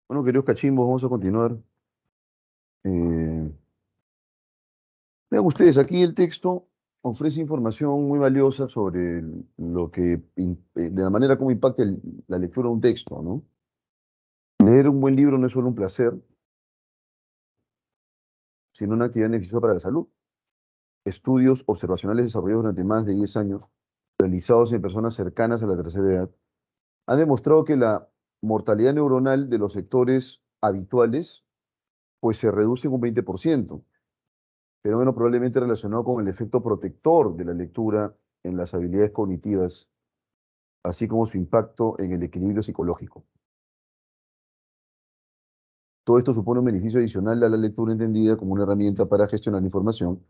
Bueno, queridos cachimbos, vamos a continuar. Eh, Vean ustedes, aquí el texto ofrece información muy valiosa sobre lo que, de la manera como impacta la lectura de un texto, ¿no? Leer un buen libro no es solo un placer, sino una actividad necesaria para la salud. Estudios observacionales desarrollados durante más de 10 años, realizados en personas cercanas a la tercera edad, han demostrado que la mortalidad neuronal de los sectores habituales pues se reduce en un 20%. Fenómeno probablemente relacionado con el efecto protector de la lectura en las habilidades cognitivas, así como su impacto en el equilibrio psicológico. Todo esto supone un beneficio adicional a la lectura entendida como una herramienta para gestionar información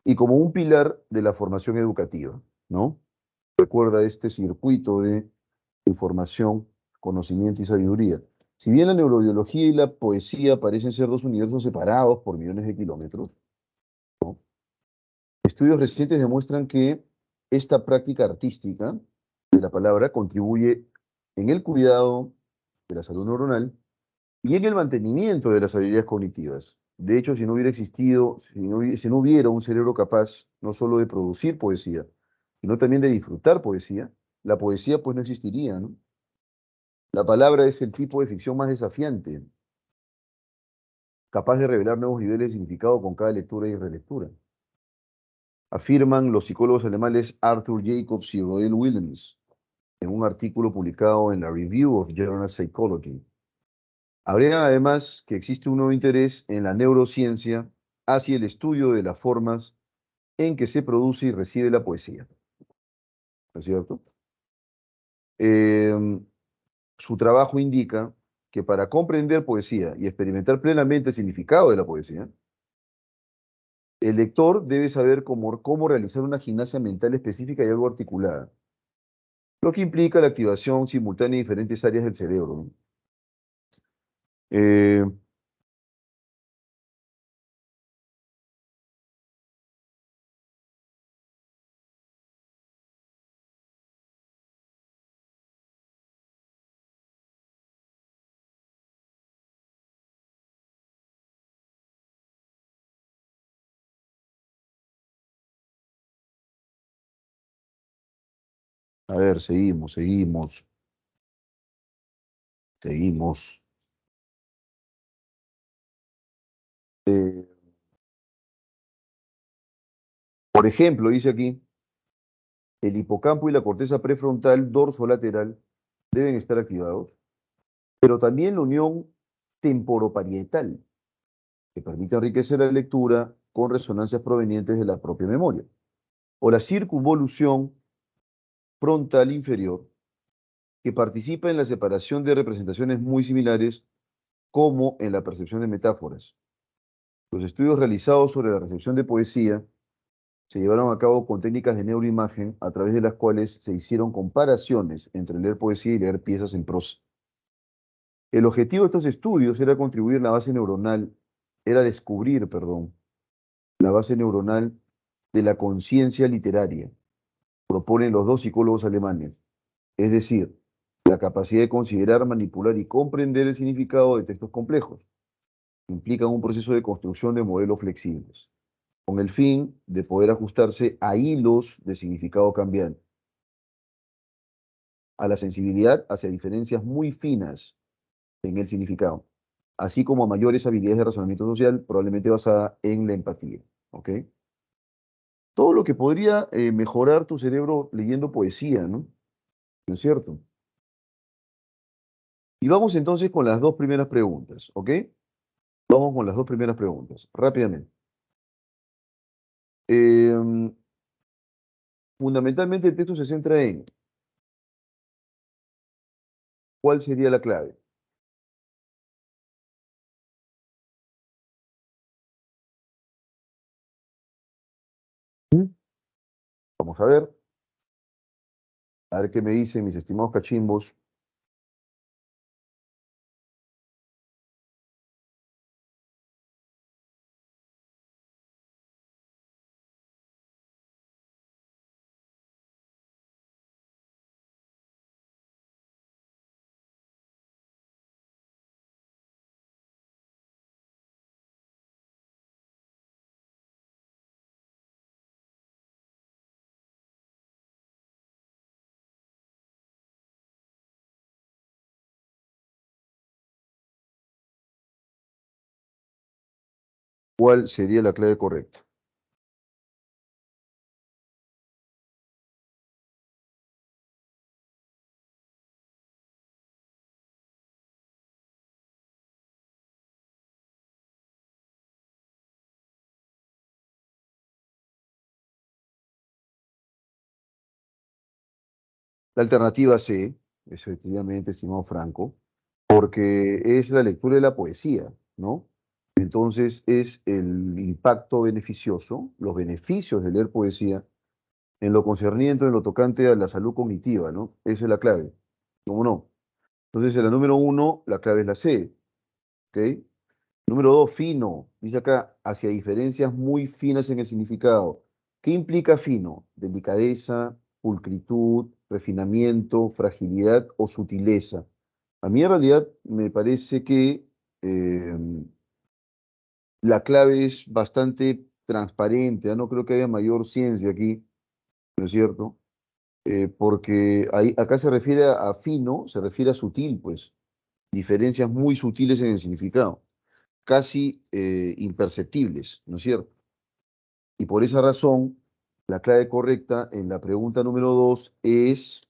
y como un pilar de la formación educativa, ¿no? Recuerda este circuito de información, conocimiento y sabiduría. Si bien la neurobiología y la poesía parecen ser dos universos separados por millones de kilómetros, estudios recientes demuestran que esta práctica artística de la palabra contribuye en el cuidado de la salud neuronal y en el mantenimiento de las habilidades cognitivas. De hecho, si no hubiera existido, si no hubiera un cerebro capaz no solo de producir poesía, sino también de disfrutar poesía, la poesía pues no existiría, ¿no? La palabra es el tipo de ficción más desafiante, capaz de revelar nuevos niveles de significado con cada lectura y relectura. Afirman los psicólogos alemanes Arthur Jacobs y Roel Willems en un artículo publicado en la Review of General Psychology. Agregan además que existe un nuevo interés en la neurociencia hacia el estudio de las formas en que se produce y recibe la poesía. ¿No es cierto? Eh, Su trabajo indica que para comprender poesía y experimentar plenamente el significado de la poesía, el lector debe saber cómo realizar una gimnasia mental específica y algo articulada, lo que implica la activación simultánea de diferentes áreas del cerebro, ¿no? Eh, a ver, seguimos. Eh, por ejemplo, dice aquí, el hipocampo y la corteza prefrontal dorsolateral deben estar activados, pero también la unión temporoparietal, que permite enriquecer la lectura con resonancias provenientes de la propia memoria, o la circunvolución frontal inferior, que participa en la separación de representaciones muy similares como en la percepción de metáforas. Los estudios realizados sobre la recepción de poesía se llevaron a cabo con técnicas de neuroimagen a través de las cuales se hicieron comparaciones entre leer poesía y leer piezas en prosa. El objetivo de estos estudios era contribuir la base neuronal, era descubrir, perdón, la base neuronal de la conciencia literaria, proponen los dos psicólogos alemanes, es decir, la capacidad de considerar, manipular y comprender el significado de textos complejos. Implican un proceso de construcción de modelos flexibles, con el fin de poder ajustarse a hilos de significado cambiante, a la sensibilidad hacia diferencias muy finas en el significado, así como a mayores habilidades de razonamiento social, probablemente basada en la empatía. ¿Ok? Todo lo que podría mejorar tu cerebro leyendo poesía, ¿no? ¿No es cierto? Y vamos entonces con las dos primeras preguntas, ¿ok? Vamos con las dos primeras preguntas, rápidamente. Em, Fundamentalmente el texto se centra en cuál sería la clave. ¿Mm? Vamos a ver qué me dicen mis estimados cachimbos. ¿Cuál sería la clave correcta? La alternativa C, efectivamente, estimado Franco, porque es la lectura de la poesía, ¿no? Entonces es el impacto beneficioso, los beneficios de leer poesía en lo concerniente, en lo tocante a la salud cognitiva, ¿no? Esa es la clave, ¿cómo no? Entonces en la número uno, la clave es la C, ¿ok? Número dos, fino. Dice acá, hacia diferencias muy finas en el significado. ¿Qué implica fino? Delicadeza, pulcritud, refinamiento, fragilidad o sutileza. A mí en realidad me parece que eh, la clave es bastante transparente, ¿ah? No creo que haya mayor ciencia aquí, ¿no es cierto? Porque acá se refiere a fino, se refiere a sutil, pues, diferencias muy sutiles en el significado, casi imperceptibles, ¿no es cierto? Y por esa razón, la clave correcta en la pregunta número 2 es,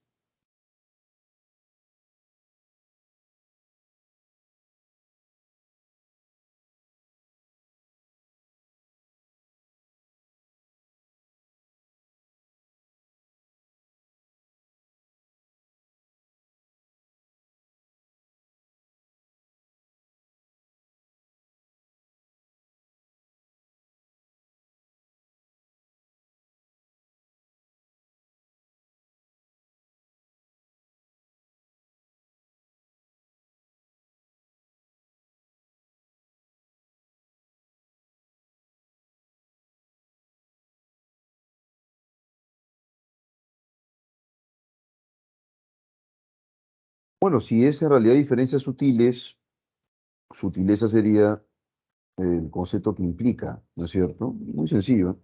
bueno, si es en realidad diferencias sutiles, sutileza sería el concepto que implica, ¿no es cierto? Muy sencillo.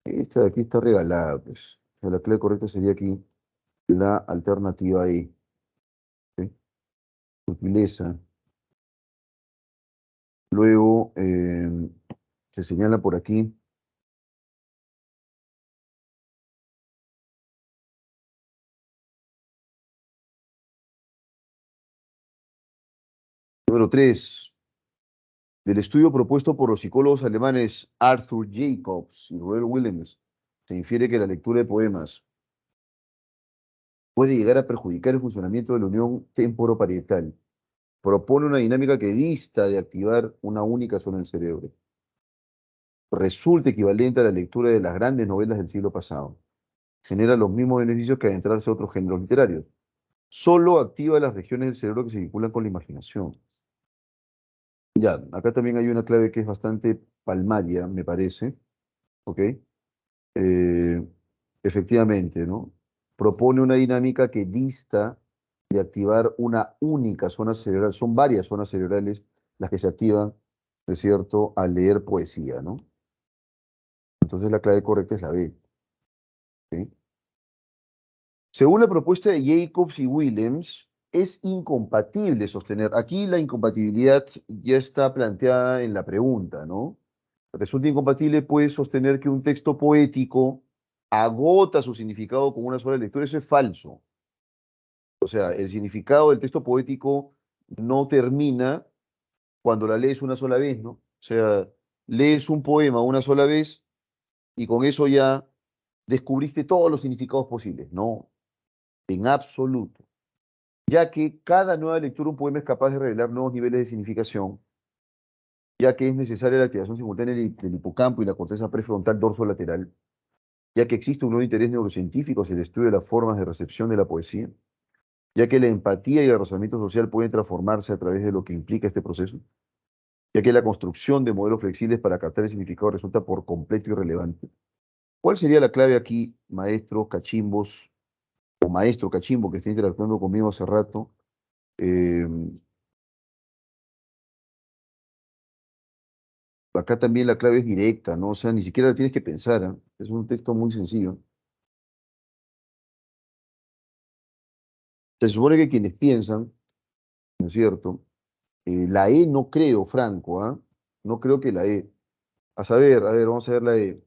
Esta de aquí está regalada, pues. O sea, la clave correcta sería aquí la alternativa E, ¿sí? Sutileza. Luego se señala por aquí, número 3, del estudio propuesto por los psicólogos alemanes Arthur Jacobs y Robert Williams, se infiere que la lectura de poemas puede llegar a perjudicar el funcionamiento de la unión temporoparietal. Propone una dinámica que dista de activar una única zona del cerebro. Resulta equivalente a la lectura de las grandes novelas del siglo pasado. Genera los mismos beneficios que adentrarse a otros géneros literarios. Solo activa las regiones del cerebro que se vinculan con la imaginación. Ya, acá también hay una clave que es bastante palmaria, me parece, ¿ok? Eh, efectivamente, ¿no? Propone una dinámica que dista de activar una única zona cerebral. Son varias zonas cerebrales las que se activan, ¿no es cierto?, al leer poesía, ¿no? Entonces la clave correcta es la B, ¿ok? Según la propuesta de Jacobs y Williams, es incompatible sostener. Aquí la incompatibilidad ya está planteada en la pregunta, ¿no? Resulta incompatible, puede sostener que un texto poético agota su significado con una sola lectura. Eso es falso. O sea, el significado del texto poético no termina cuando la lees una sola vez, ¿no? O sea, lees un poema una sola vez y con eso ya descubriste todos los significados posibles. No, en absoluto. Ya que cada nueva lectura de un poema es capaz de revelar nuevos niveles de significación, ya que es necesaria la activación simultánea del hipocampo y la corteza prefrontal dorsolateral, ya que existe un nuevo interés neurocientífico hacia el estudio de las formas de recepción de la poesía, ya que la empatía y el razonamiento social pueden transformarse a través de lo que implica este proceso, ya que la construcción de modelos flexibles para captar el significado resulta por completo irrelevante. ¿Cuál sería la clave aquí, maestro Cachimbos o maestro Cachimbo que está interactuando conmigo hace rato? Eh, Acá también la clave es directa, ¿no? O sea, ni siquiera la tienes que pensar, ¿ah? Es un texto muy sencillo. Se supone que quienes piensan, ¿no es cierto? La E no creo, Franco, ¿ah? No creo que la E. A ver, vamos a ver la E.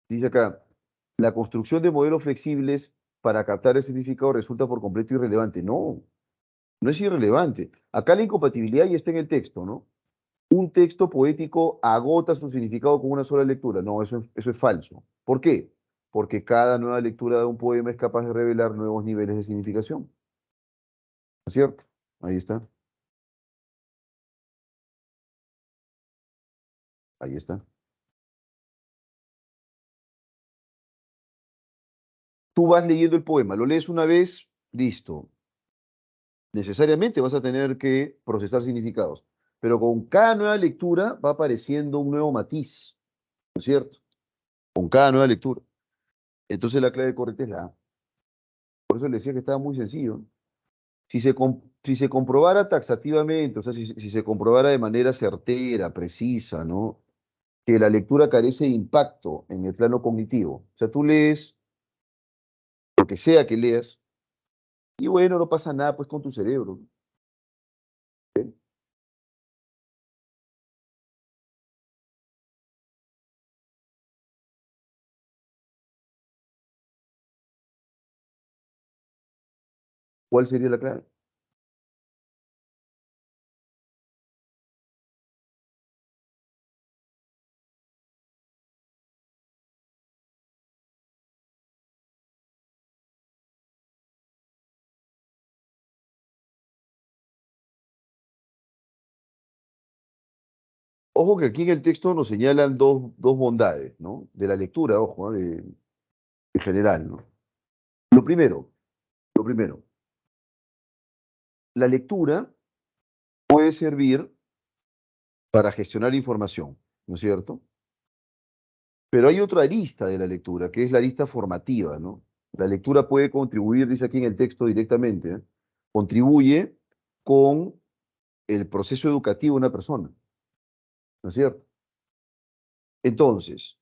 Dice acá, la construcción de modelos flexibles para captar el significado resulta por completo irrelevante. No, no es irrelevante. Acá la incompatibilidad ya está en el texto, ¿no? Un texto poético agota su significado con una sola lectura. No, eso es falso. ¿Por qué? Porque cada nueva lectura de un poema es capaz de revelar nuevos niveles de significación. ¿No es cierto? Ahí está. Ahí está. Tú vas leyendo el poema, lo lees una vez, listo. Necesariamente vas a tener que procesar significados. Pero con cada nueva lectura va apareciendo un nuevo matiz, ¿no es cierto? Con cada nueva lectura. Entonces la clave correcta es la A. Por eso le decía que estaba muy sencillo. Si se comprobara taxativamente, o sea, si se comprobara de manera certera, precisa, ¿no? Que la lectura carece de impacto en el plano cognitivo. O sea, tú lees lo que sea que leas, y bueno, no pasa nada pues con tu cerebro. ¿Ok? ¿Cuál sería la clave? Ojo que aquí en el texto nos señalan dos bondades, ¿no? De la lectura, ojo, en general, ¿no? Lo primero, lo primero, la lectura puede servir para gestionar información, ¿no es cierto? Pero hay otra arista de la lectura, que es la arista formativa, ¿no? La lectura puede contribuir, dice aquí en el texto directamente, ¿eh? Contribuye con el proceso educativo de una persona, ¿no es cierto? Entonces,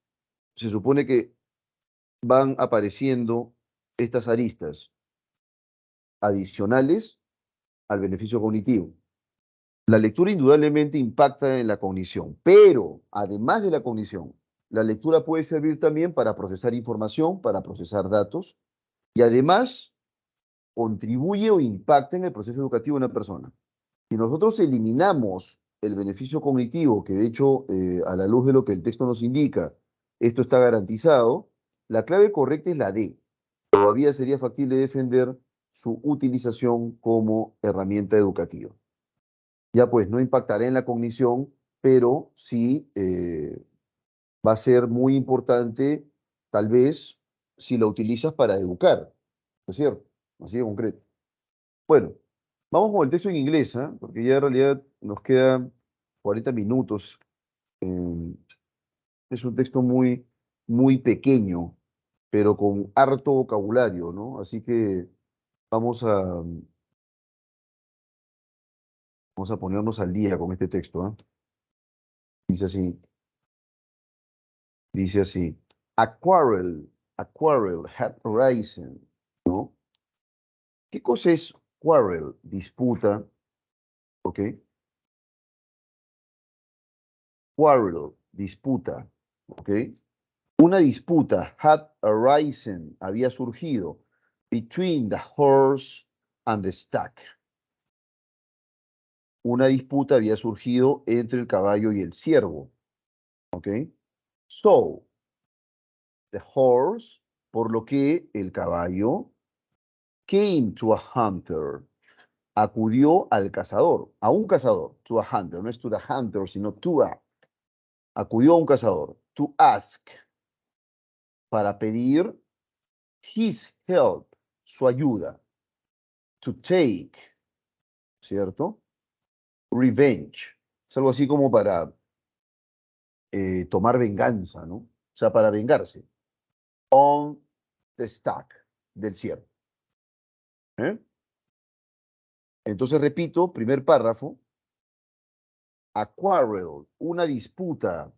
se supone que van apareciendo estas aristas adicionales al beneficio cognitivo. La lectura indudablemente impacta en la cognición, pero además de la cognición, la lectura puede servir también para procesar información, para procesar datos y además contribuye o impacta en el proceso educativo de una persona. Si nosotros eliminamos el beneficio cognitivo, que de hecho, a la luz de lo que el texto nos indica, esto está garantizado, la clave correcta es la D. Todavía sería factible defender su utilización como herramienta educativa. Ya pues, no impactará en la cognición, pero sí va a ser muy importante, tal vez, si lo utilizas para educar, ¿no es cierto? Así de concreto. Bueno, vamos con el texto en inglés, ¿ah? Porque ya en realidad nos quedan 40 minutos. Eh, es un texto muy pequeño, pero con harto vocabulario, ¿no? Así que vamos a, vamos a ponernos al día con este texto, ¿ah? Dice así, dice así. A quarrel had arisen, ¿no? ¿Qué cosa es quarrel? Disputa, ¿ok? Quarrel, disputa, ¿ok? Una disputa had arisen, había surgido, between the horse and the stack. Una disputa había surgido entre el caballo y el ciervo, ¿ok? So, the horse, por lo que el caballo, came to a hunter, acudió al cazador, a un cazador, to a hunter, no es to the hunter, sino to a, acudió a un cazador, to ask, para pedir his help, su ayuda, to take, ¿cierto? Revenge, es algo así como para tomar venganza, ¿no? O sea, para vengarse. On the stack, del ciervo. ¿Eh? Entonces repito, primer párrafo, a quarrel, una disputa,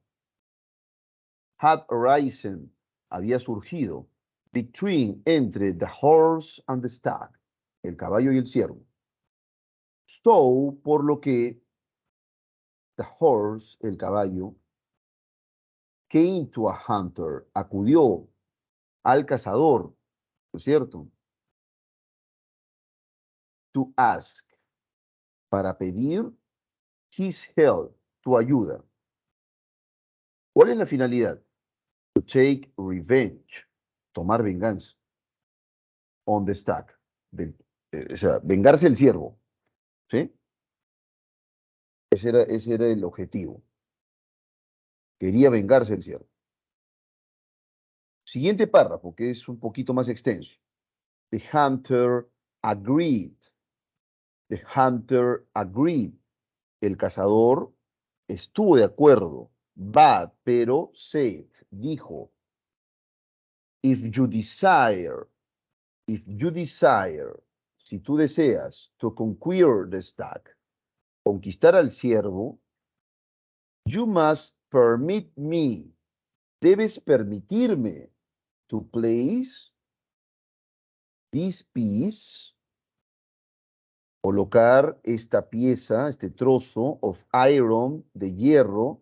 had arisen, había surgido, between, entre the horse and the stag, el caballo y el ciervo. So, por lo que the horse, el caballo, came to a hunter, acudió al cazador, ¿no es cierto? To ask, para pedir his help, tu ayuda. ¿Cuál es la finalidad? To take revenge, tomar venganza. On the stack, o sea, vengarse el ciervo, ¿sí? Ese era el objetivo. Quería vengarse el ciervo. Siguiente párrafo, que es un poquito más extenso. The hunter agreed. The hunter agreed. El cazador estuvo de acuerdo. But, pero, said, dijo. If you desire, si tú deseas, to conquer the stag, conquistar al ciervo, you must permit me, debes permitirme, to place this piece, colocar esta pieza, este trozo of iron, de hierro,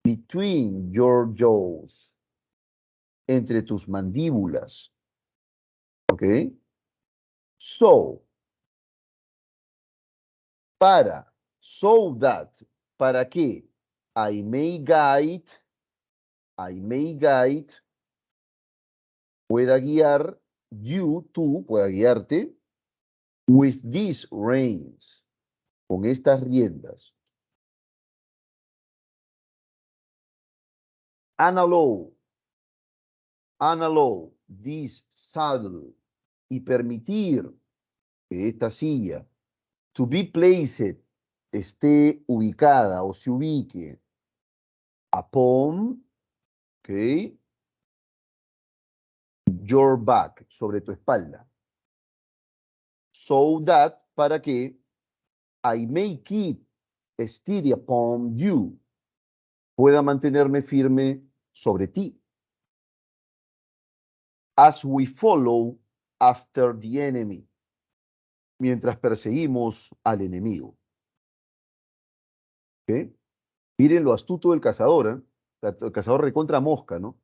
between your jaws, entre tus mandíbulas. ¿Ok? So, so that, ¿para qué? I may guide, pueda guiar, tú, pueda guiarte, with these reins, con estas riendas. And allow this saddle, y permitir que esta silla, to be placed, esté ubicada o se ubique, upon, okay, your back, sobre tu espalda. So that, para que I may keep steady upon you, pueda mantenerme firme sobre ti. As we follow after the enemy, mientras perseguimos al enemigo. ¿Okay? Miren lo astuto del cazador, ¿eh? El cazador recontra mosca, ¿no?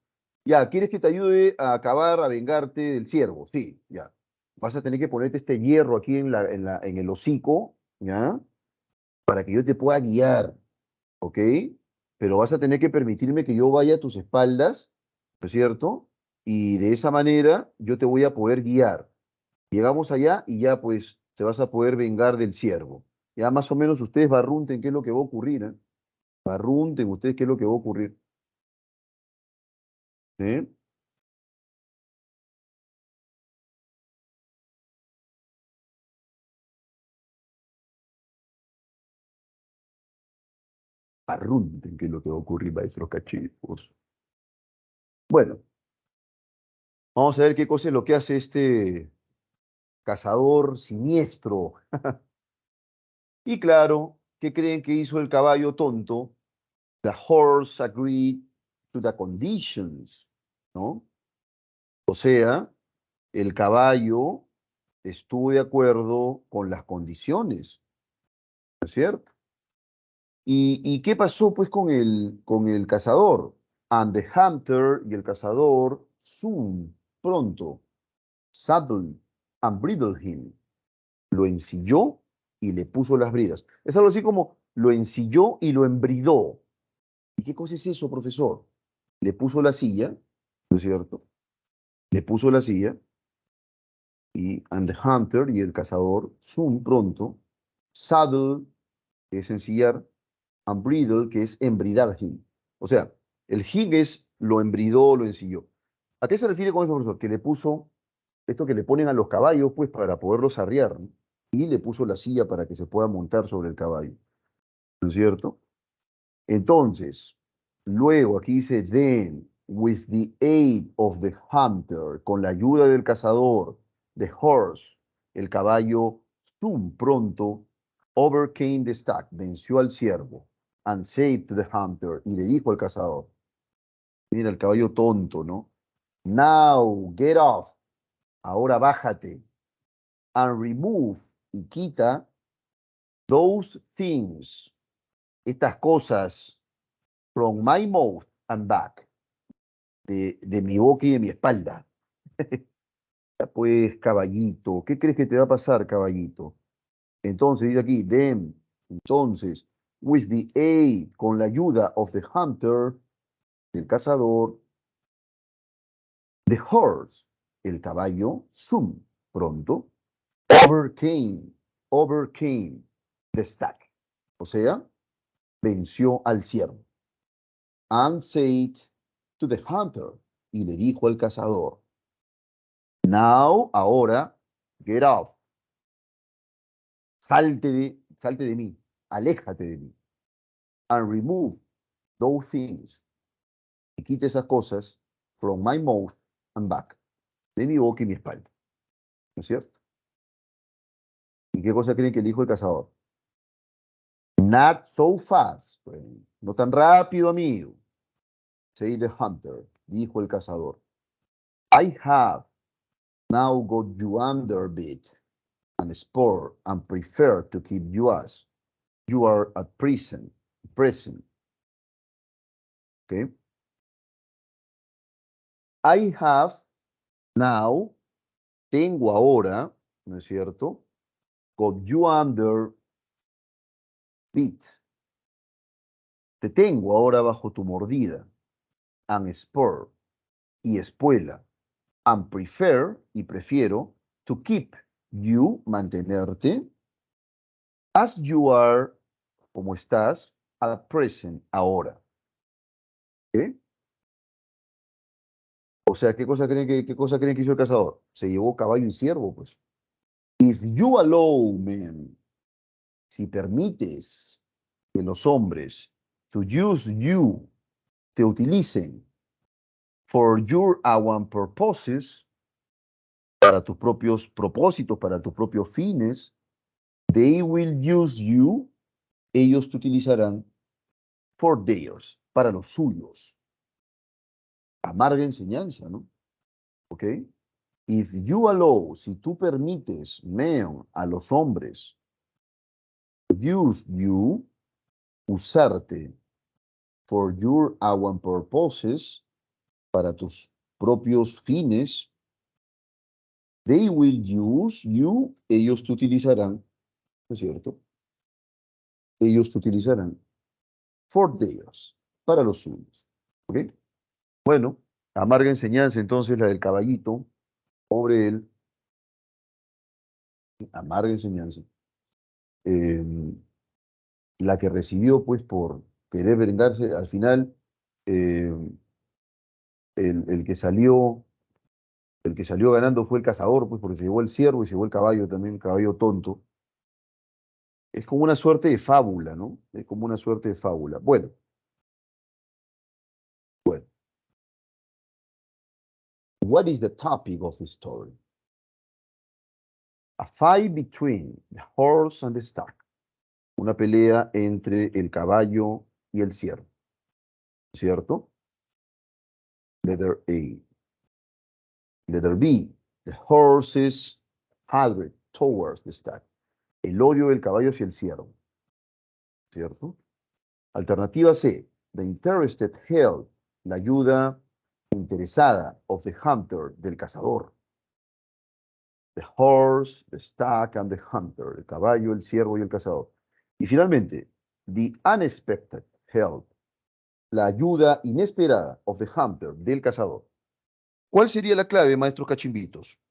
Ya, ¿quieres que te ayude a acabar, a vengarte del ciervo? Sí, ya. Vas a tener que ponerte este hierro aquí en el hocico, ¿ya? Para que yo te pueda guiar, ¿ok? Pero vas a tener que permitirme que yo vaya a tus espaldas, ¿no es cierto? Y de esa manera yo te voy a poder guiar. Llegamos allá y ya pues te vas a poder vengar del ciervo. Ya más o menos ustedes barrunten qué es lo que va a ocurrir, ¿eh? Barrunten ustedes qué es lo que va a ocurrir. ¿Eh? Barrunten qué es lo que va a ocurrir, maestros cachivos. Bueno, vamos a ver qué cosa es lo que hace este cazador siniestro. Y claro, ¿qué creen que hizo el caballo tonto? The horse agreed to the conditions, ¿no? O sea, el caballo estuvo de acuerdo con las condiciones, ¿no es cierto? ¿Y qué pasó pues con el cazador? And the hunter, y el cazador, soon, pronto, saddled and bridled him. Lo ensilló y le puso las bridas. Es algo así como lo ensilló y lo embridó. ¿Y qué cosa es eso, profesor? Le puso la silla, ¿no es cierto? Le puso la silla y and the hunter, y el cazador, soon, pronto, saddle, que es ensillar, and bridle, que es embridar him. O sea, el him es lo embridó, lo ensilló. ¿A qué se refiere con eso, profesor? Que le puso esto que le ponen a los caballos, pues, para poderlos arriar, ¿no? Y le puso la silla para que se pueda montar sobre el caballo, ¿no es cierto? Entonces, luego aquí dice, then, with the aid of the hunter, con la ayuda del cazador, the horse, el caballo, soon, pronto, overcame the stag, venció al ciervo, and saved the hunter, y le dijo al cazador, mira el caballo tonto, ¿no? Now, get off, ahora bájate, and remove, y quita, those things, estas cosas, from my mouth and back, de mi boca y de mi espalda. Ya pues, caballito, ¿qué crees que te va a pasar, caballito? Entonces, dice aquí, then, entonces, with the aid, con la ayuda of the hunter, del cazador, the horse, el caballo, soon, pronto, overcame the stag. O sea, venció al ciervo. And said to the hunter, y le dijo al cazador, now, ahora, get off. Salte de mí, aléjate de mí. And remove those things. Y quite esas cosas from my mouth and back. De mi boca y mi espalda. ¿No es cierto? ¿Y qué cosa creen que le dijo el cazador? Not so fast, friend. No tan rápido, amigo. Say the hunter, dijo el cazador. I have now got you under bit and spur and prefer to keep you as you are at present. Okay? I have now, tengo ahora, ¿no es cierto? Got you under bit. Te tengo ahora bajo tu mordida. And spur y espuela. And prefer y prefiero to keep you, mantenerte, as you are, como estás, at present, ahora. ¿Eh? O sea, qué cosa creen que hizo el cazador? Se llevó caballo y ciervo, pues. If you allow, man, si permites que los hombres to use you, te utilicen for your own purposes, para tus propios propósitos, para tus propios fines, they will use you, ellos te utilizarán for theirs, para los suyos. Amarga enseñanza, ¿no? ¿Ok? If you allow, si tú permites, men, a los hombres, use you, usarte, for your own purposes, para tus propios fines, they will use you, ellos te utilizarán, ¿no es cierto? Ellos te utilizarán for theirs, para los suyos. ¿Ok? Bueno, amarga enseñanza entonces la del caballito, pobre él, amarga enseñanza. Eh, la que recibió pues por querer vengarse, al final eh, el que salió, el que salió ganando fue el cazador, pues porque se llevó el ciervo y se llevó el caballo también, el caballo tonto. Es como una suerte de fábula, ¿no? Es como una suerte de fábula. Bueno, bueno. What is the topic of the story? A fight between the horse and the stag. Una pelea entre el caballo y el ciervo. ¿Cierto? Letter A. Letter B. The horses hatred towards the stag. El odio del caballo hacia el ciervo. ¿Cierto? Alternativa C. The interested help. La ayuda interesada of the hunter, del cazador. The horse, the stag, and the hunter. El caballo, el ciervo y el cazador. Y finalmente, the unexpected help. La ayuda inesperada of the hunter, del cazador. ¿Cuál sería la clave, maestros cachimbitos?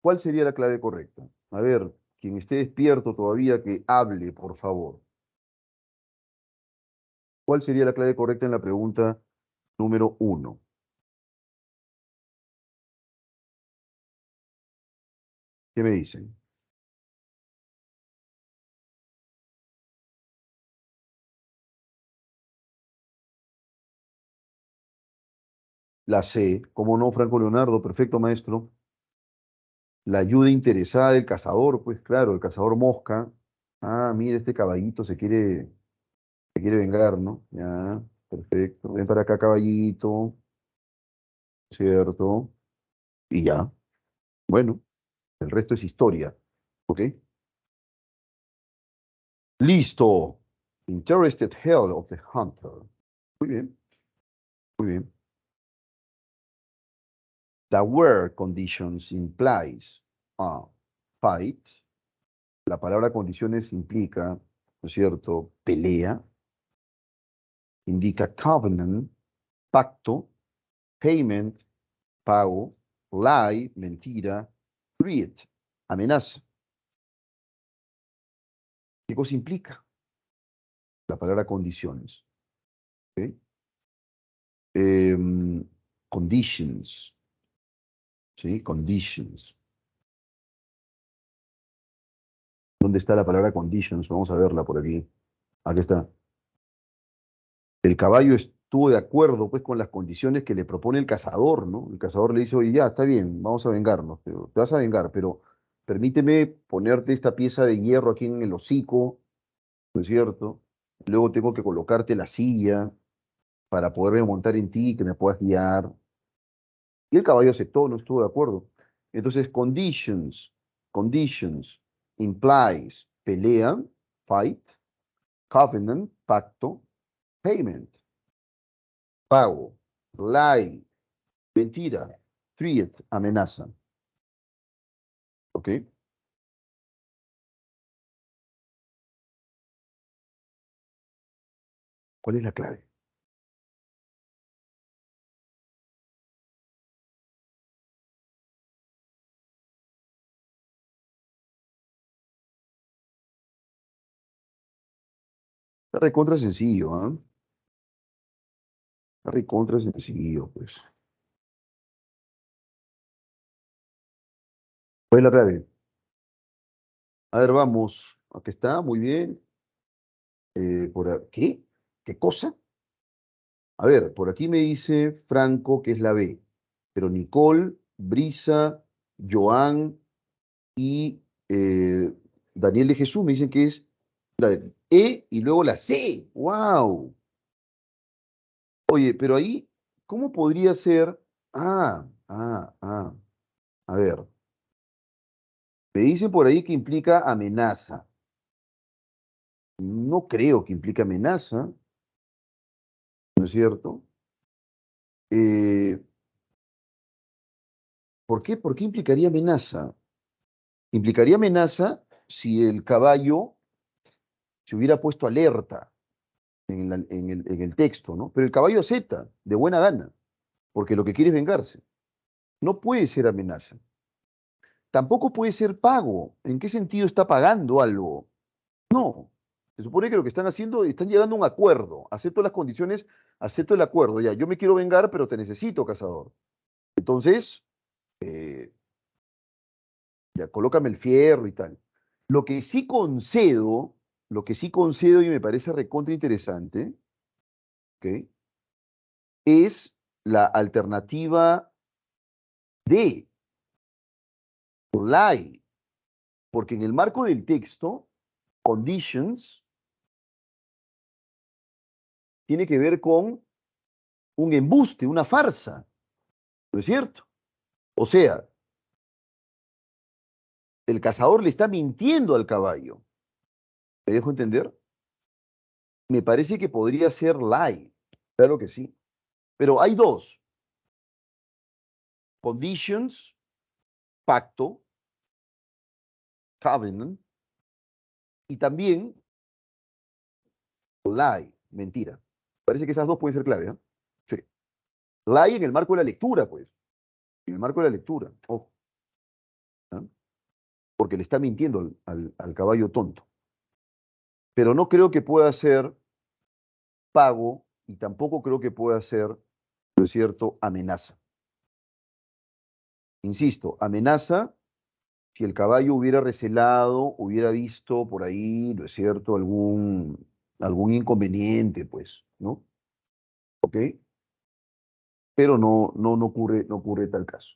¿Cuál sería la clave correcta? A ver, quien esté despierto todavía que hable, por favor. ¿Cuál sería la clave correcta en la pregunta número 1? ¿Qué me dicen? La C, ¿cómo no, Franco Leonardo? Perfecto, maestro. La ayuda interesada del cazador, pues claro, el cazador mosca. Ah, mira, este caballito se quiere vengar, ¿no? Ya, perfecto. Ven para acá, caballito, ¿cierto? Y ya. Bueno, el resto es historia, ¿ok? Listo. Interested Hell of the Hunter. Muy bien, muy bien. The where conditions implies fight. La palabra condiciones implica, ¿no es cierto?, pelea. Indica covenant, pacto, payment, pago, lie, mentira, threat, amenaza. ¿Qué cosa implica la palabra condiciones? ¿Okay? Conditions, ¿sí? Conditions. ¿Dónde está la palabra conditions? Vamos a verla por aquí. Aquí está. El caballo estuvo de acuerdo pues con las condiciones que le propone el cazador, ¿no? El cazador le dice, oye, ya, está bien, vamos a vengarnos, pero te vas a vengar, pero permíteme ponerte esta pieza de hierro aquí en el hocico, ¿no es cierto? Luego tengo que colocarte la silla para poderme montar en ti y que me puedas guiar. Y el caballo aceptó, no estuvo de acuerdo. Entonces, conditions, implies, pelea, fight, covenant, pacto, payment, pago, lie, mentira, threat, amenaza. ¿Ok? ¿Cuál es la clave? Está recontra sencillo, ¿ah? Está recontra sencillo, pues. ¿Cuál es la clave? A ver, vamos. Aquí está, muy bien. ¿Qué? ¿Qué cosa? A ver, por aquí me dice Franco que es la B, pero Nicole, Brisa, Joan y Daniel de Jesús me dicen que es la E y luego la C. ¡Wow! Oye, pero ahí, ¿cómo podría ser? A ver, me dicen por ahí que implica amenaza. No creo que implique amenaza, ¿no es cierto? Eh, ¿Por qué? ¿Por qué implicaría amenaza? Implicaría amenaza si el caballo se hubiera puesto alerta en el texto, ¿no? Pero el caballo acepta, de buena gana, porque lo que quiere es vengarse. No puede ser amenaza. Tampoco puede ser pago. ¿En qué sentido está pagando algo? No. Se supone que lo que están haciendo, están llegando a un acuerdo. Acepto las condiciones, acepto el acuerdo. Ya, yo me quiero vengar, pero te necesito, cazador. Entonces, eh, ya, colócame el fierro y tal. Lo que sí concedo, lo que sí concedo y me parece recontra interesante, ¿ok? Es la alternativa D, lie, porque en el marco del texto, conditions tiene que ver con un embuste, una farsa, ¿no es cierto? O sea, el cazador le está mintiendo al caballo. ¿Me dejo entender? Me parece que podría ser lie, claro que sí. Pero hay dos, conditions, pacto, covenant, y también lie, mentira. Parece que esas dos pueden ser clave, ¿eh? Sí. Lie en el marco de la lectura, pues. En el marco de la lectura. Ojo. ¿Ah? Porque le está mintiendo al caballo tonto. Pero no creo que pueda ser pago y tampoco creo que pueda ser, ¿no es cierto?, amenaza. Insisto, amenaza si el caballo hubiera recelado, hubiera visto por ahí, ¿no es cierto?, algún inconveniente, pues, ¿no? ¿Ok? Pero no ocurre tal caso.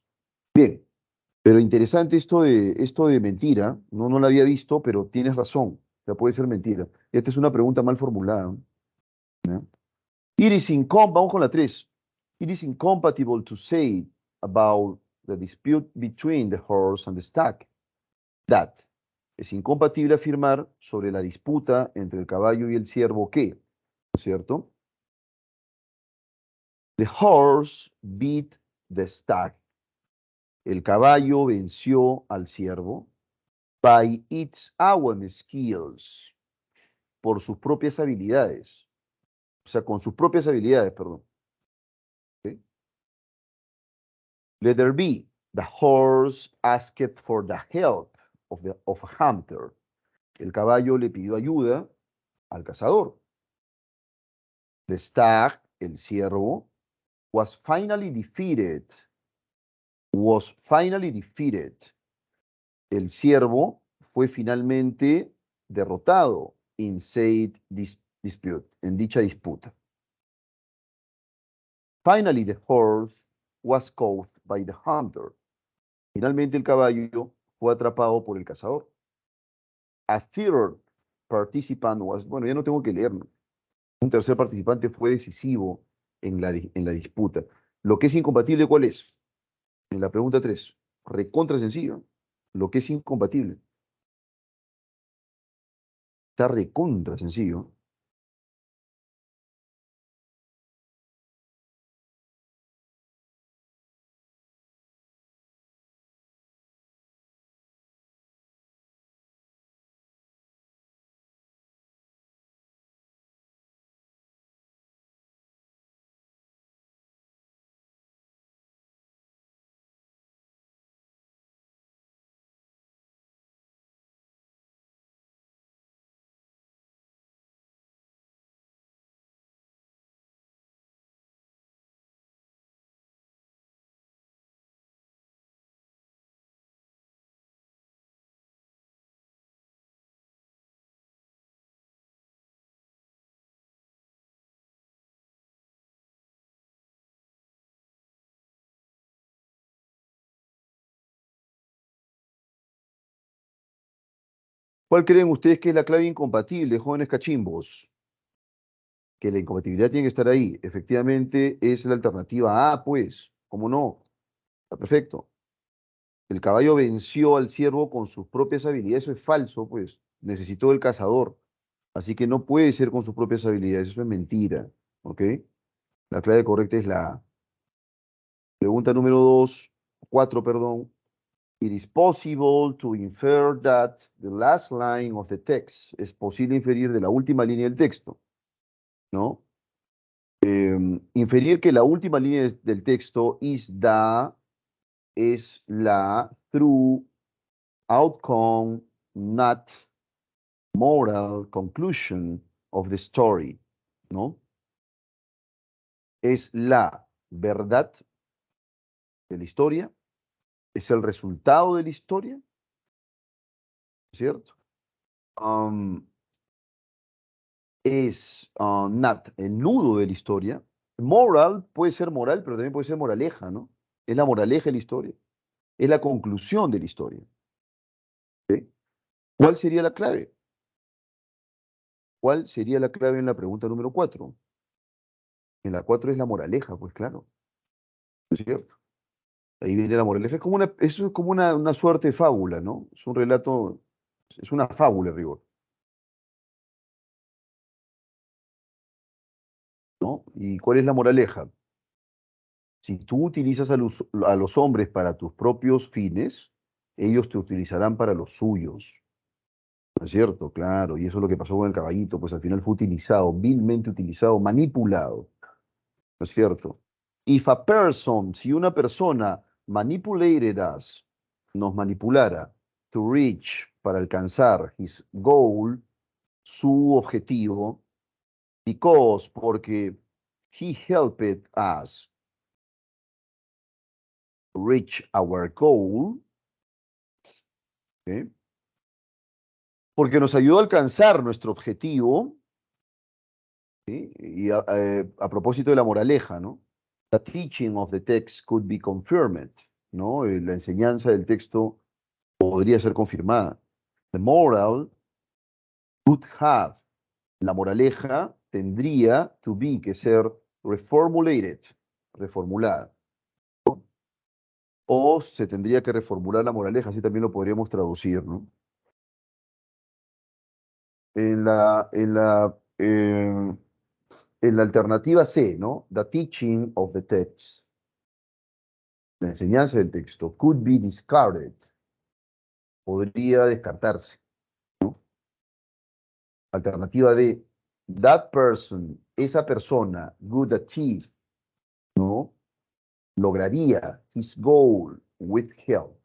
Bien, pero interesante esto de mentira, no lo había visto, pero tienes razón, ya puede ser mentira. Esta es una pregunta mal formulada, ¿no? Vamos con la 3. It is incompatible to say about the dispute between the horse and the stag that. Es incompatible afirmar sobre la disputa entre el caballo y el ciervo que, ¿no es cierto? The horse beat the stag. El caballo venció al ciervo by its own skills, por sus propias habilidades. O sea, con sus propias habilidades, perdón. ¿Sí? Letter B. The horse asked for the help of a hunter. El caballo le pidió ayuda al cazador. The stag, el ciervo, was finally defeated. Was finally defeated. El ciervo fue finalmente derrotado in said dispute, en dicha disputa. Finally, the horse was caught by the hunter. Finalmente el caballo fue atrapado por el cazador. A third participant was, bueno, ya no tengo que leerlo. Un tercer participante fue decisivo en la disputa. Lo que es incompatible, ¿cuál es? En la pregunta 3. Recontra sencillo. Lo que es incompatible. Está recontra sencillo. ¿Cuál creen ustedes que es la clave incompatible, jóvenes cachimbos? Que la incompatibilidad tiene que estar ahí. Efectivamente, es la alternativa A, pues. ¿Cómo no? Está perfecto. El caballo venció al ciervo con sus propias habilidades. Eso es falso, pues. Necesitó del cazador. Así que no puede ser con sus propias habilidades. Eso es mentira. ¿Ok? La clave correcta es la A. Pregunta número 2, 4, perdón. It is possible to infer that the last line of the text. Es posible inferir de la última línea del texto, ¿no? Inferir que la última línea del texto es la true outcome, not moral conclusion of the story, ¿no? Es la verdad de la historia, es el resultado de la historia, ¿cierto? Um, es not el nudo de la historia. Moral puede ser moral, pero también puede ser moraleja, ¿no? Es la moraleja de la historia, es la conclusión de la historia. ¿Sí? ¿Cuál sería la clave? ¿Cuál sería la clave en la pregunta número 4? En la 4 es la moraleja, pues claro, ¿no es cierto? Ahí viene la moraleja. Eso es como una suerte de fábula, ¿no? Es un relato, es una fábula, en rigor, ¿no? ¿Y cuál es la moraleja? Si tú utilizas a los hombres para tus propios fines, ellos te utilizarán para los suyos, ¿no es cierto? Claro, y eso es lo que pasó con el caballito, pues al final fue utilizado, vilmente utilizado, manipulado, ¿no es cierto? If a person, si una persona manipulated us, nos manipulara to reach, para alcanzar his goal, su objetivo, because, porque he helped us reach our goal, ¿sí? Porque nos ayudó a alcanzar nuestro objetivo, ¿sí? Y a propósito de la moraleja, ¿no? The teaching of the text could be confirmed, ¿no? La enseñanza del texto podría ser confirmada. The moral would have. La moraleja tendría to be, que ser reformulated, reformulada. O se tendría que reformular la moraleja, así también lo podríamos traducir, ¿no? En la, en la, eh, en la alternativa C, ¿no? The teaching of the text. La enseñanza del texto. Could be discarded. Podría descartarse. Alternativa D. That person, esa persona, would achieve, ¿no? Lograría his goal with help.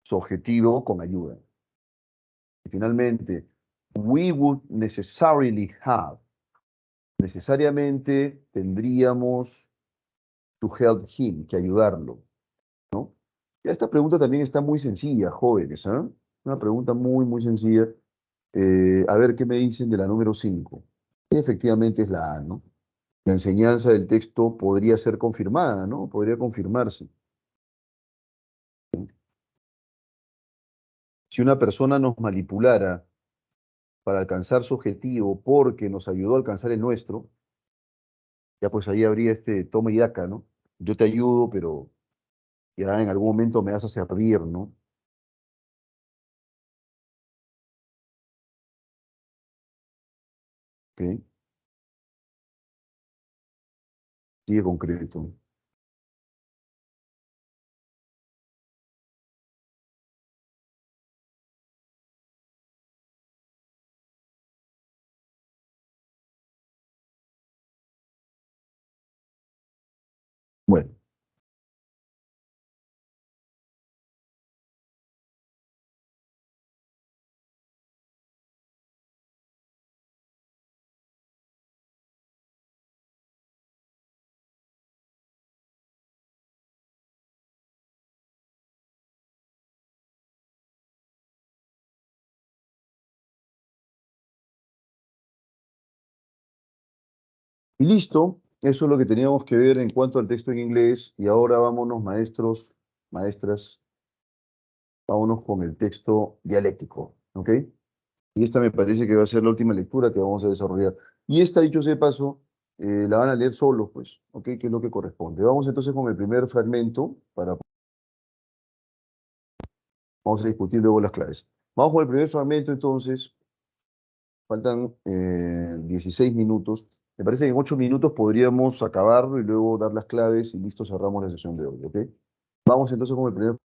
Su objetivo con ayuda. Y finalmente, we would necessarily have. Necesariamente tendríamos to help him, que ayudarlo, ¿no? Ya esta pregunta también está muy sencilla, jóvenes, ¿ah? Una pregunta muy, muy sencilla. A ver, ¿qué me dicen de la número 5? Efectivamente es la A, ¿no? La enseñanza del texto podría ser confirmada, ¿no? Podría confirmarse. Si una persona nos manipulara para alcanzar su objetivo porque nos ayudó a alcanzar el nuestro, ya pues ahí habría este toma y daca, ¿no? Yo te ayudo, pero ya en algún momento me vas a servir, ¿no? ¿Ok? Sigue concreto. Bueno, y listo. Eso es lo que teníamos que ver en cuanto al texto en inglés. Y ahora vámonos, maestros, maestras, vámonos con el texto dialéctico, ¿ok? Y esta me parece que va a ser la última lectura que vamos a desarrollar. Y esta, dicho sea de paso, la van a leer solos, pues, ¿ok? Que es lo que corresponde. Vamos entonces con el primer fragmento vamos a discutir luego las claves. Vamos con el primer fragmento, entonces. Faltan 16 minutos. Me parece que en 8 minutos podríamos acabarlo y luego dar las claves y listo, cerramos la sesión de hoy, ¿ok? Vamos entonces con el primer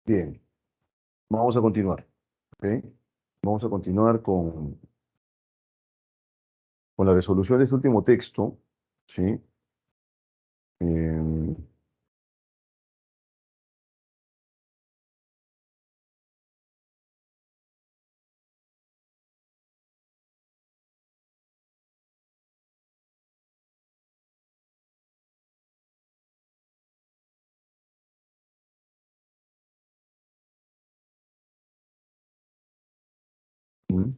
Bien, vamos a continuar. ¿Ok? Vamos a continuar con la resolución de este último texto. ¿Sí? Em, mm.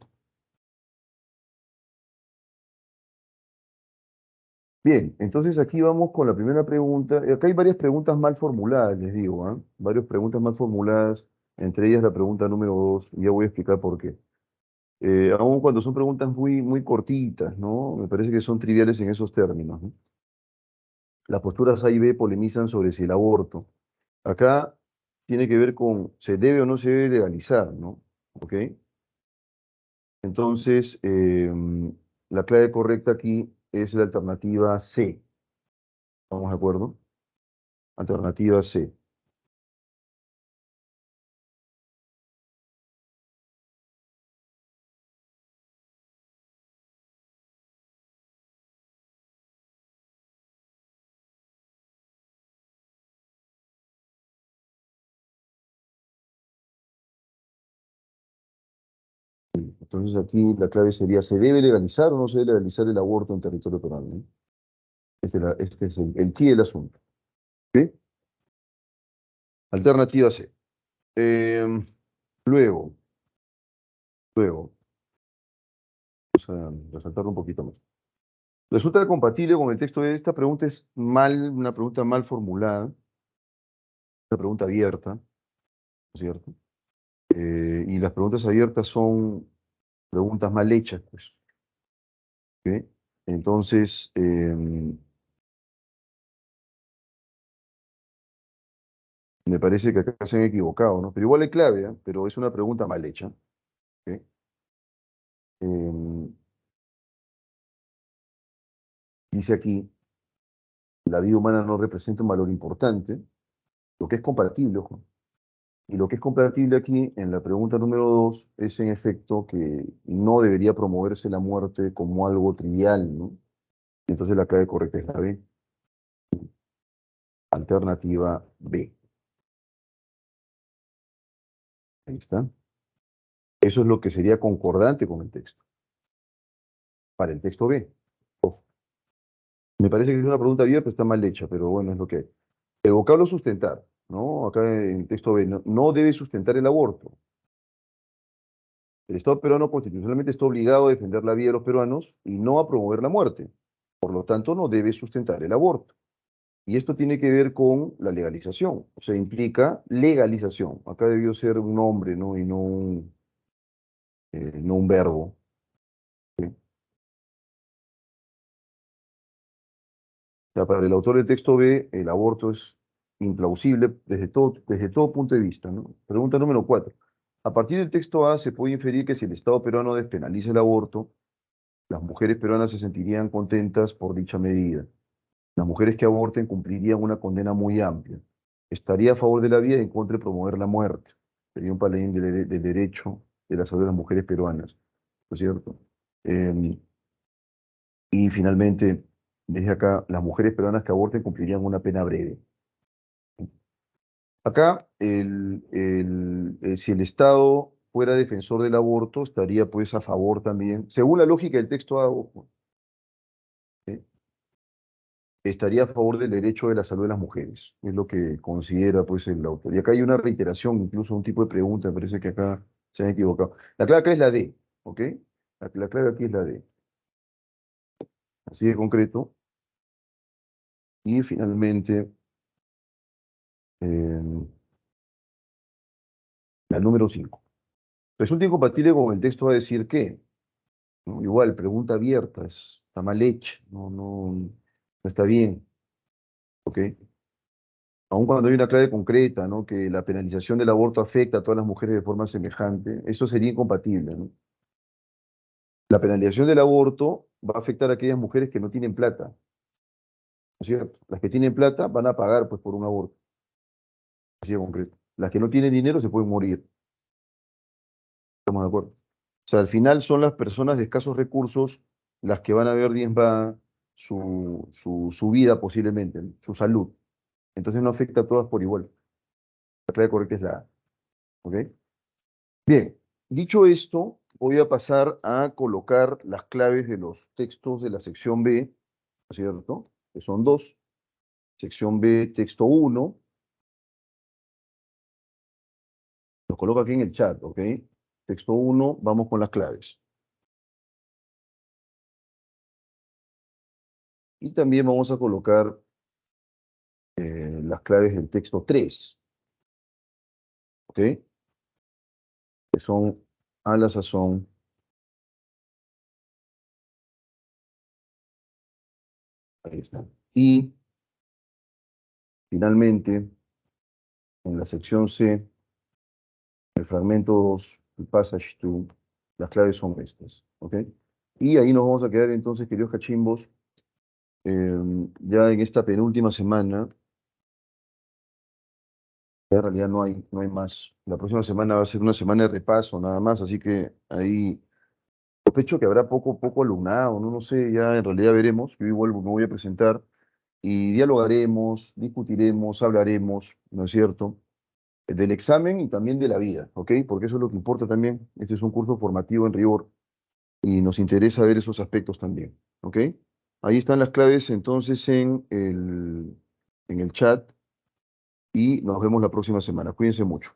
Bien, entonces aquí vamos con la primera pregunta. Acá hay varias preguntas mal formuladas, les digo, ¿ah? Varias preguntas mal formuladas, entre ellas la pregunta número 2, y ya voy a explicar por qué. Aun cuando son preguntas muy cortitas, ¿no? Me parece que son triviales en esos términos, ¿no? Las posturas A y B polemizan sobre si el aborto. Acá tiene que ver con se debe o no se debe legalizar, ¿no? ¿Ok? Entonces, la clave correcta aquí es la alternativa C. ¿Estamos de acuerdo? Alternativa C. Entonces aquí la clave sería, ¿se debe legalizar o no se debe legalizar el aborto en territorio peruano? ¿No? Este es el quid del asunto. ¿Ok? Alternativa C. Em, luego, luego, vamos a resaltarlo un poquito más. Resulta compatible con el texto de esta pregunta, es una pregunta mal formulada, una pregunta abierta, ¿no es cierto? Y las preguntas abiertas son preguntas mal hechas, pues. ¿Ok? Entonces, me parece que acá se han equivocado, ¿no? Pero igual es clave, ¿ah? Pero es una pregunta mal hecha. ¿Ok? Em, dice aquí, la vida humana no representa un valor importante, lo que es compatible, ojo. Y lo que es compatible aquí en la pregunta número 2 es en efecto que no debería promoverse la muerte como algo trivial, ¿no? Entonces la clave correcta es la B, alternativa B. Ahí está. Eso es lo que sería concordante con el texto, para el texto B. Ojo. Me parece que es una pregunta abierta, está mal hecha, pero bueno, es lo que hay. El vocablo sustentar, ¿no? Acá en el texto B, no, no debe sustentar el aborto. El Estado peruano constitucionalmente está obligado a defender la vida de los peruanos y no a promover la muerte. Por lo tanto, no debe sustentar el aborto. Y esto tiene que ver con la legalización, o sea, implica legalización. Acá debió ser un nombre, ¿no? Y no un verbo. ¿Sí? O sea, para el autor del texto B, el aborto es implausible desde todo punto de vista, ¿no? Pregunta número 4. A partir del texto A se puede inferir que si el Estado peruano despenaliza el aborto, las mujeres peruanas se sentirían contentas por dicha medida. Las mujeres que aborten cumplirían una condena muy amplia. Estaría a favor de la vida y en contra de promover la muerte. Sería un paladín del derecho de la salud de las mujeres peruanas, ¿no es cierto? Eh, y finalmente, desde acá, las mujeres peruanas que aborten cumplirían una pena breve. Acá, si el Estado fuera defensor del aborto, estaría pues a favor también, según la lógica del texto A, ojo, ¿sí? Estaría a favor del derecho de la salud de las mujeres, es lo que considera pues el autor. Y acá hay una reiteración, incluso un tipo de pregunta, me parece que acá se han equivocado. La clave acá es la D, ¿ok? La clave aquí es la D, así de concreto. Y finalmente, eh, la número 5. Resulta incompatible con el texto va a decir que, ¿no? Igual, pregunta abierta, está mal hecha, no está bien, ¿ok? Aun cuando hay una clave concreta, ¿no? Que la penalización del aborto afecta a todas las mujeres de forma semejante, eso sería incompatible, ¿no? La penalización del aborto va a afectar a aquellas mujeres que no tienen plata, ¿no es cierto? Las que tienen plata van a pagar pues por un aborto, así de concreto. Las que no tienen dinero se pueden morir. ¿Estamos de acuerdo? O sea, al final son las personas de escasos recursos las que van a ver diezmada su vida posiblemente, ¿no? Su salud. Entonces no afecta a todas por igual. La clave correcta es la A. ¿Ok? Bien, dicho esto, voy a pasar a colocar las claves de los textos de la sección B, ¿no es cierto? Que son dos. Sección B, texto uno. Los coloco aquí en el chat, ¿ok? Texto uno, vamos con las claves. Y también vamos a colocar las claves del texto 3, ¿ok? Que son a la sazón. Ahí está. Y finalmente, en la sección C, el fragmento 2, el passage 2, las claves son estas, ¿ok? Y ahí nos vamos a quedar entonces, queridos cachimbos, ya en esta penúltima semana. En realidad no hay más. La próxima semana va a ser una semana de repaso nada más, así que ahí sospecho que habrá poco alumnado, no sé, ya en realidad veremos. Yo igual me voy a presentar y dialogaremos, discutiremos, hablaremos, ¿no es cierto? Del examen y también de la vida, ¿ok? Porque eso es lo que importa también. Este es un curso formativo en rigor y nos interesa ver esos aspectos también, ¿ok? Ahí están las claves entonces en el chat y nos vemos la próxima semana. Cuídense mucho.